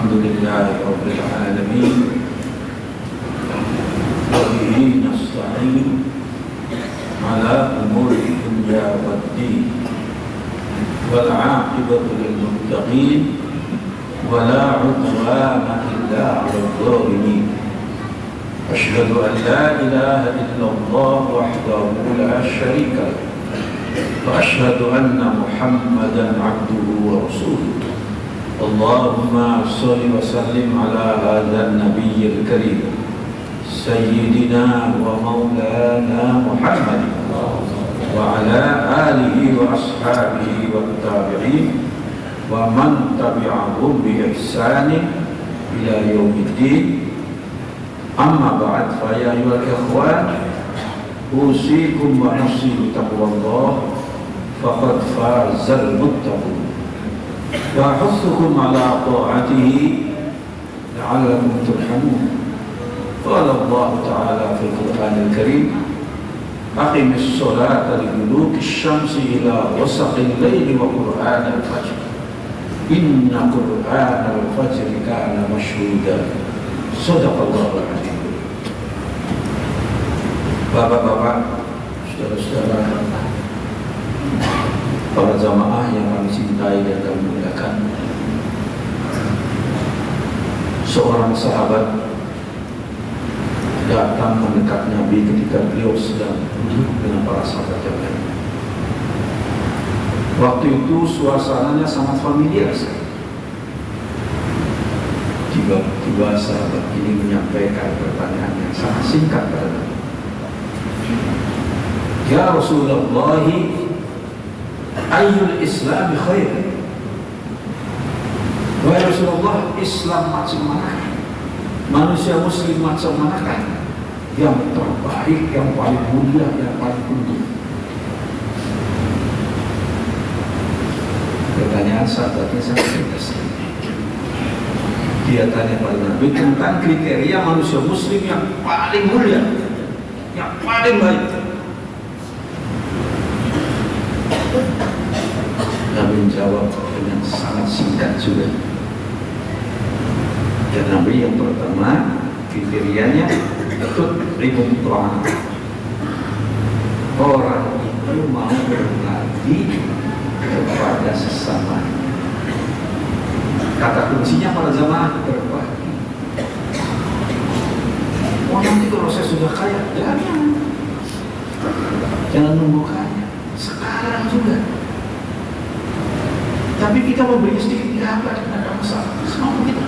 الحمد لله رب العالمين وبه نستعين على أمور الدنيا والدين والعاقبة للمتقين ولا عدوان إلا على الظالمين أشهد أن لا إله إلا الله وحده لا شريك له وأشهد أن محمدا عبده ورسوله اللهم صل وسلم على هذا النبي الكريم سيدنا ومولانا محمد وعلى آله وأصحابه والتابعين ومن تبعهم بإحسان إلى يوم الدين أما بعد فيا أيها الإخوان أوصيكم ونفسي بتقوى الله فقد فاز المتقون وأحثكم على طاعته لعلكم ترحمون قال الله تعالى في القرآن الكريم أقم الصلاة لدلوك الشمس إلى غسق الليل وقرآن الفجر إن قرآن الفجر كان مشهودا صدق الله العظيم. Bapak-bapak, saudara-saudara, para jamaah yang kami cintai dan kami muliakan, seorang sahabat datang mendekat Nabi ketika beliau sedang duduk dengan para sahabat yang lain. Waktu itu suasananya sangat familiar sekali. Tiba-tiba sahabat ini menyampaikan pertanyaan yang sangat singkat pada Nabi. Ya Rasulullah, ayyul Islam khair? Wahai Rasulullah, Islam macam mana? Manusia muslim macam manakah yang terbaik, yang paling mulia, yang paling untung? Pertanyaan sahabatnya sangat cerdas. Dia tanya pada Nabi tentang kriteria manusia muslim yang paling mulia, yang paling baik. Nabi menjawab dengan sangat singkat juga. Dan Nabi yang pertama kriterianya ribut Quran. Orang itu mau berbagi kepada sesama. Kata kuncinya para jamaah berbagi. Oh nanti kalau saya sudah kaya, jangan nunggu kaya. Sekarang juga. Tapi kita memberi sedikit apa tidak ada masalah. Semua kita.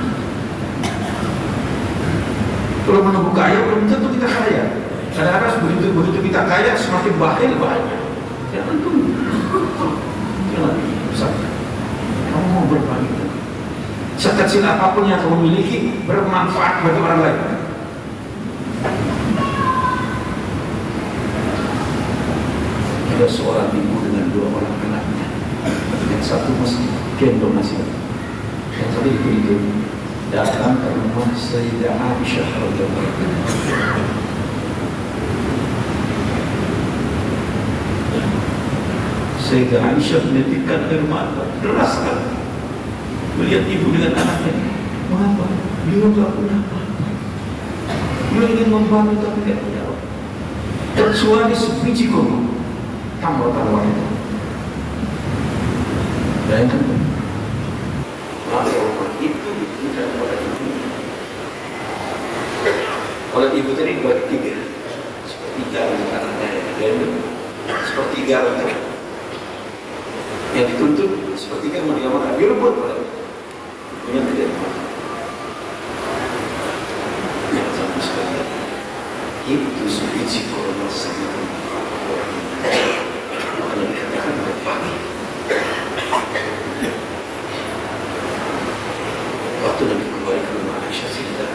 Kalau menunggu kaya belum tentu kita kaya. Kadang-kadang begitu kita kaya semakin bakhil banyak. Jangan tunggu. Jangan besar. Kamu mau berbagi. Sekecil apapun yang kamu miliki bermanfaat bagi orang lain. Ada seorang ibu dengan dua orang anaknya. Yang satu masih gendong masih, yang satu itu datang ke rumah Sayyidah Aisyah radhiyallahu anha. Sayyidah Aisyah menitikkan air mata deras sekali melihat ibu dengan anaknya. Mengapa? Dia tidak punya apa-apa. Dia ingin membantu tapi tidak punya apa. Kecuali sebiji kurma tambah wanita. Bayangkan orang itu bukan oleh ibu. Oleh ibu tadi bagi tiga, sepertiga untuk anaknya dan sepertiga untuk yang dituntut, sepertiga mendiamalkan direbut oleh yang tidak makan. Yang sama sekali itu sebiji korban sangat makanya dikatakan berbagi. Waktu Nabi kembali ke rumah Aisyah cerita,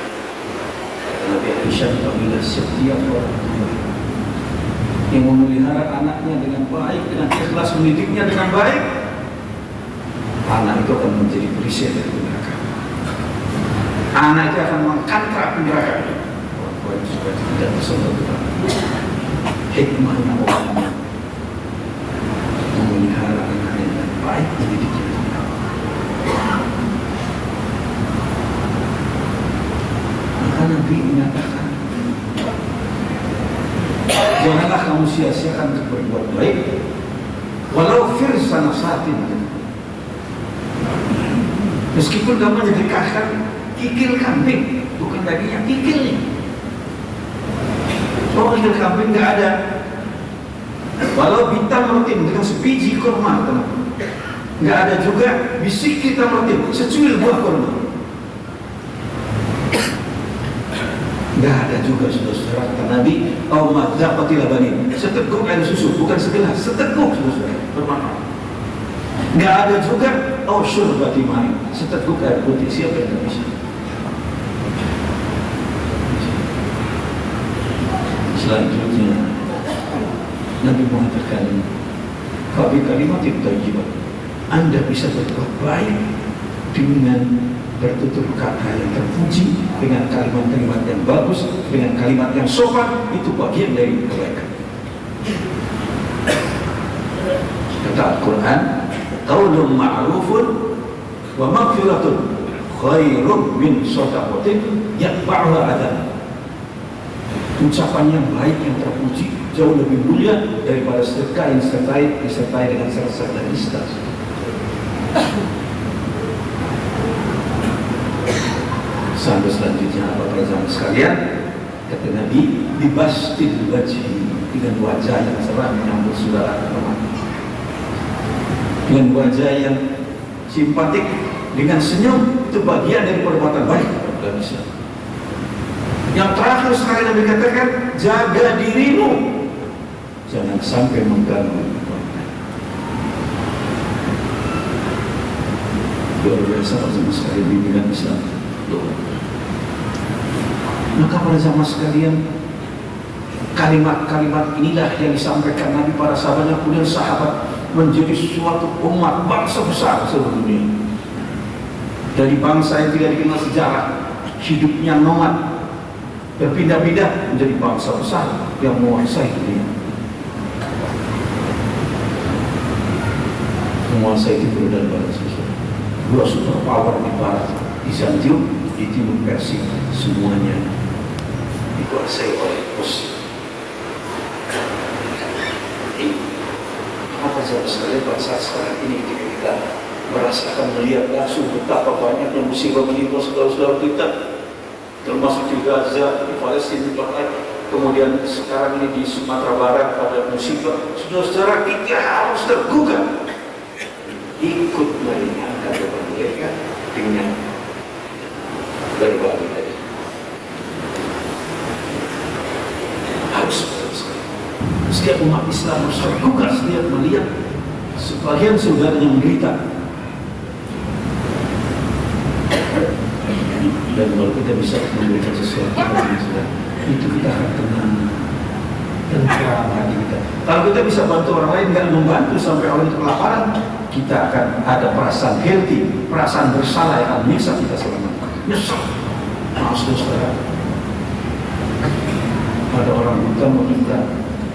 Nabi Aisyah apabila setiap orang tua yang memelihara anaknya dengan baik, dengan ikhlas mendidiknya dengan baik, anak itu akan menjadi perisai dari neraka. Anak itu akan mengkantar api neraka. Orang tua yang sudah tidak tersentuh dengan hikmahnya orang memelihara anaknya dengan baik, mendidiknya dengan baik. Nabi menyatakan, janganlah kamu sia-siakan untuk berbuat baik, walau firsana satin. Meskipun kamu menyedekahkan kikil kambing, bukan dagingnya, kikilnya. Oh, kikil kambing nggak ada. Walau bintang rutin dengan sebiji kurma, nggak ada juga bisik kita rutin secuil buah kurma. Nggak ada juga, saudara-saudara, kata Nabi, "Au madzaqatil labanin." Seteguk air susu, bukan segelas, seteguk, saudara, bermanfaat. Nggak ada juga, "Au syurbati ma'in." Seteguk air putih, siapa yang bisa? Selanjutnya Nabi mengatakan, "Fabi kalimatin thayyibah." Anda bisa berbuat baik dengan bertutur kata yang terpuji, dengan kalimat-kalimat yang bagus, dengan kalimat yang sopan. Itu bagian dari kebaikan. Kata Al-Quran, "Qaulun ma'rufun wa maghfiratun khairun min shadaqatin yatba'uha adhan." Ucapan yang baik yang terpuji jauh lebih mulia daripada sedekah yang disertai dengan sersat dan nista. Sampai selanjutnya apa para jamaah sekalian, kata Nabi, "Bibastil wajhi," dengan wajah yang cerah menyambut saudara teman, dengan wajah yang simpatik, dengan senyum. Itu bagian dari perbuatan baik. Tidak bisa. Yang terakhir sekali Nabi katakan, jaga dirimu, jangan sampai mengganggu. Luar biasa sama sekali bimbingan Islam. Maka para jamaah sekalian, kalimat-kalimat inilah yang disampaikan Nabi para sahabatnya, kemudian sahabat menjadi suatu umat bangsa besar seluruh dunia. Dari bangsa yang tidak dikenal sejarah, hidupnya nomad, berpindah-pindah menjadi bangsa besar yang menguasai dunia. Menguasai timur dan barat. Dua super power di barat, Bizantium, di timur Persia, semuanya dikuasai oleh Muslim. Apa sahabat sekalian, bangsa sekarang ini ketika kita merasakan, melihat langsung betapa banyaknya musibah menimpa saudara-saudara kita, termasuk di Gaza, di Palestina, di Palestina, kemudian sekarang ini di Sumatera Barat pada musibah. Saudara-saudara, kita harus tergugah ikut meringankan beban mereka dengan berbagi tadi. Harus setiap umat Islam harus tergugah setiap melihat sebagian saudaranya menderita. Dan kalau kita bisa memberikan sesuatu kepada saudara, itu kita akan tenang, tentram hati kita. Kalau kita bisa bantu orang lain, nggak membantu sampai orang itu kelaparan, kita akan ada perasaan guilty, perasaan bersalah yang akan menyiksa kita selama. Nyesal. Maaf saudara. Ada orang buta meminta,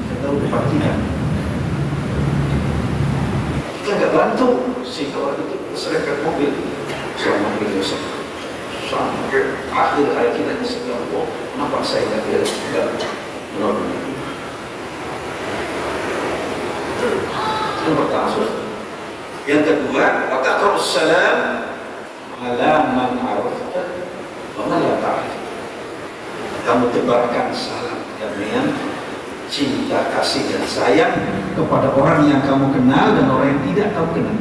kita udah perhatikan. Kita nggak bantu sehingga orang itu terserempet mobil selama berdosa. Sampai akhir hayat kita nyesal, oh, kenapa saya nggak menolong? Yang pertama. Yang kedua, waqta'us salam ala man arafta wa man la ta'rif. Kamu tebarkan salam kedamaian, cinta, kasih dan sayang kepada orang yang kamu kenal dan orang yang tidak kamu kenal.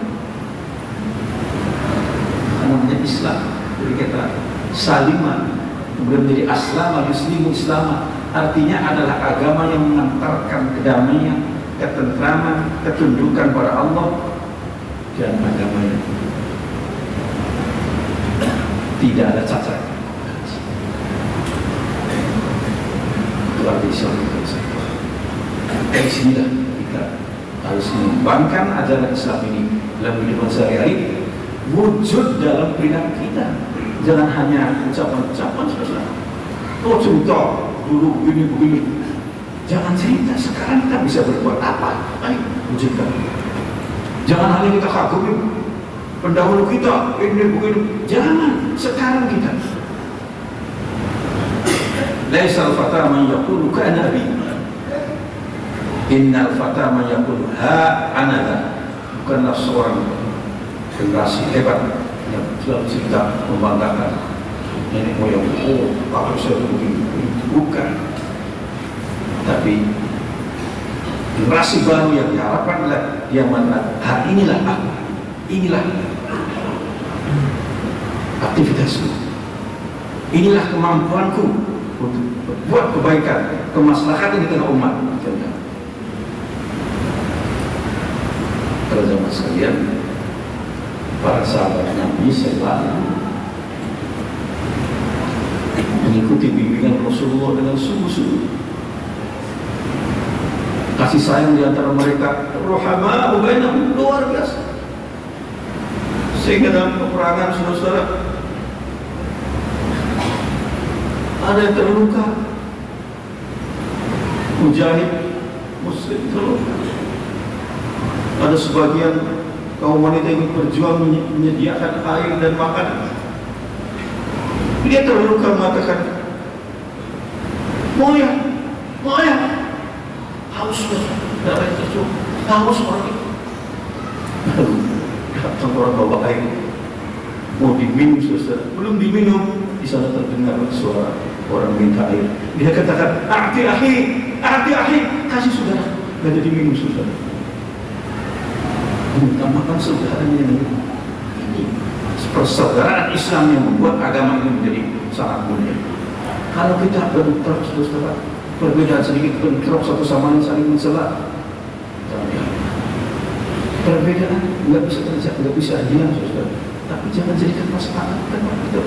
Namanya Islam. Jadi kita salimah, kemudian menjadi aslama, yuslimu islama. Artinya adalah agama yang mengantarkan kedamaian, ketentraman, ketundukan pada Allah, dan agama yang tidak ada cacat. Itu arti Islam. Dari sinilah kita harus mengembangkan ajaran Islam ini dalam kehidupan sehari-hari, wujud dalam perilaku kita. Jangan hanya ucapan-ucapan saudara. Oh cerita dulu begini. Jangan cerita, sekarang kita bisa berbuat apa? Ayo wujudkan. Jangan hanya kita kagumi pendahulu kita ini begini. Jangan, sekarang kita Laisal fata man yaqulu kana abi. Innal fata man yaqulu ha ana. Bukanlah seorang generasi hebat yang selalu cerita membanggakan nenek moyang, oh bapak saya begini, bukan. Tapi generasi baru yang diharapkan adalah dia mengatakan, inilah aku, inilah aktivitasku, inilah kemampuanku untuk buat kebaikan, kemaslahatan di tengah umat. Para jemaah sekalian, para sahabat Nabi selalu mengikuti bimbingan Rasulullah dengan sungguh-sungguh. Kasih sayang di antara mereka, rohama bainahum, luar biasa. Sehingga dalam peperangan, saudara-saudara, ada yang terluka, mujahid muslim terluka. Ada sebagian kaum wanita yang berjuang menyediakan air dan makanan. Dia terluka mengatakan, Moya, haus darah itu, haus orang itu. Lalu datang orang bawa air, mau diminum, saudara. Belum diminum, di sana terdengar suara orang minta air. Dia katakan, "Ati ahi, kasih saudara." Nggak jadi minum, saudara. Mengutamakan saudaranya ini persaudaraan Islam yang membuat agama ini menjadi sangat mulia. Kalau kita bentrok, saudara, perbedaan sedikit bentrok satu sama lain saling mencela, perbedaan nggak bisa terjadi, nggak bisa hilang, saudara. Tapi jangan jadikan masalah, kita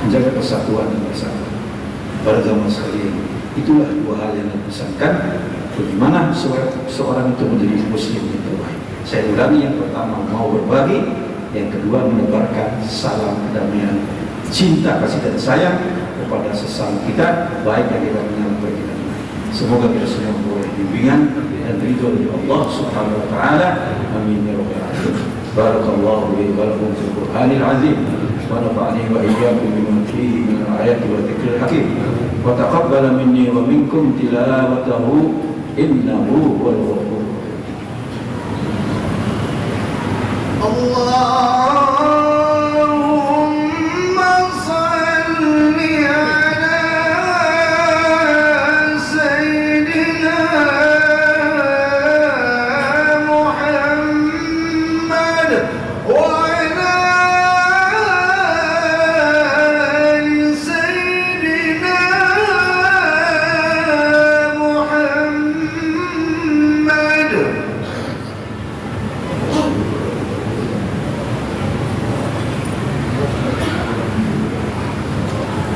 menjaga persatuan dan bersama. Para jamaah sekalian, itulah dua hal yang dipesankan bagaimana seorang itu menjadi muslim yang terbaik. Saya ulangi, yang pertama mau berbagi, yang kedua menebarkan salam kedamaian, cinta, kasih dan sayang kepada sesama kita, baik yang kita kenal maupun kita kenal. Semoga kita semua memperoleh bimbingan dan ridho dari Allah Subhanahu wa taala. Amin ya rabbal alamin. Barakallahu li wa lakum fil Qur'anil azim wa nafa'ani wa iyyakum bima fihi min al-ayati wa dzikril hakim. Wa taqabbala minni wa minkum tilawatahu innahu huwal ghafurur rahim. Allahumma salli ala Sayyidina Muhammad wa ala ali Sayyidina Muhammad.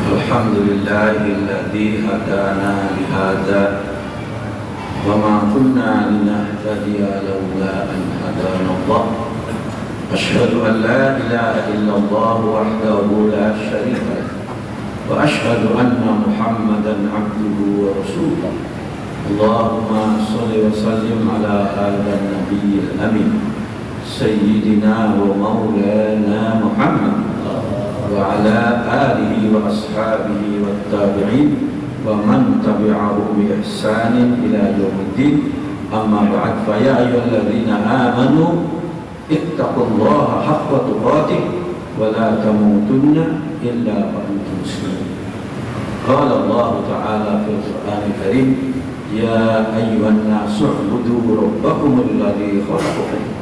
Alhamdulillahilladzi hadana lihada wa ma kunna linahtadiya laula an hadana Allah. Asyhadu an la ilaha illallah wahdahu la syarika lah wa asyhadu anna Muhammadan abduhu wa rasuluh. Allahumma shalli wa sallim ala hadzal nabiyil amin sayyidina wa maulana Muhammad wa ala alihi wa ashabihi wa tabi'in wa man tabi'ahu bi ihsanin ila yaumiddin. Amma ba'd, fa ya ayyuhalladzina amanu ittaqullaha haqqa tuqatih wa la tamutunna illa wa antum muslimun. Qala Allah ta'ala fil Qur'anil Karim, ya ayyuhan nasu u'budu rabbakum alladzi khalaqakum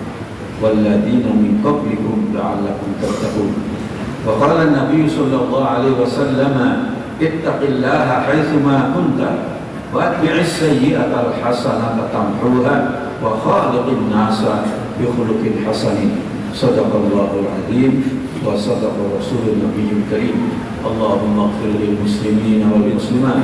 wal ladzina min qablikum la'allakum tattaqun. Wa qala an-nabiy sallallahu alaihi wasallam, ittaqillaha haitsuma kunta wa atbi'is sayyi'ata al-hasanata tamhuha wa khaliqin nasa bi khuluqin hasanin. Shadaqallahul azim wa sadaqa rasulun nabiyyul karim. Allahumma ighfir lil muslimina wal muslimat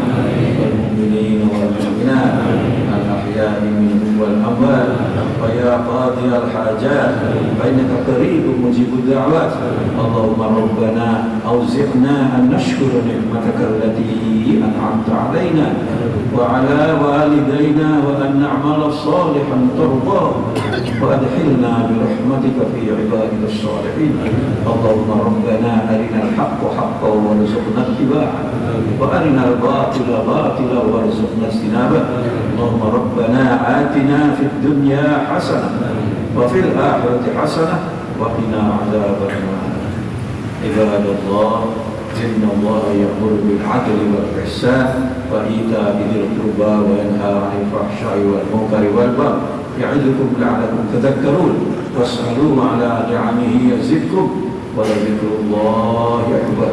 wal mu'minina wal mu'minat al ahya'i minhum wal amwat wa ya qadiyal hajat fa innaka qaribun mujibud da'wat. Allahumma rabbana awzi'na an nashkura ni'mataka allati an'amta 'alaina wa 'ala walidayna wa an na'mala salihan tardahu wa adkhilna bi rahmatika fi ibadika as-salihin. Allahumma rabbana arinal haqqa haqqan warzuqna warzuqna ittiba'ah wa arinal batila batila warzuqna ijtinabah. Allahumma rabbana atina fid dunya hasanah wa fil akhirati hasanah wa qina adzabannar. Ibadallah, inna Allah ya'muru bil 'adli wal ihsan wa ita'i dzil qurba wa yanha 'anil fahsya'i wal munkari wal baghi ya'idukum la'allakum tadhakkarun. Was'aluhu 'ala ni'amihi yazidkum wa la dzikrullahi akbar.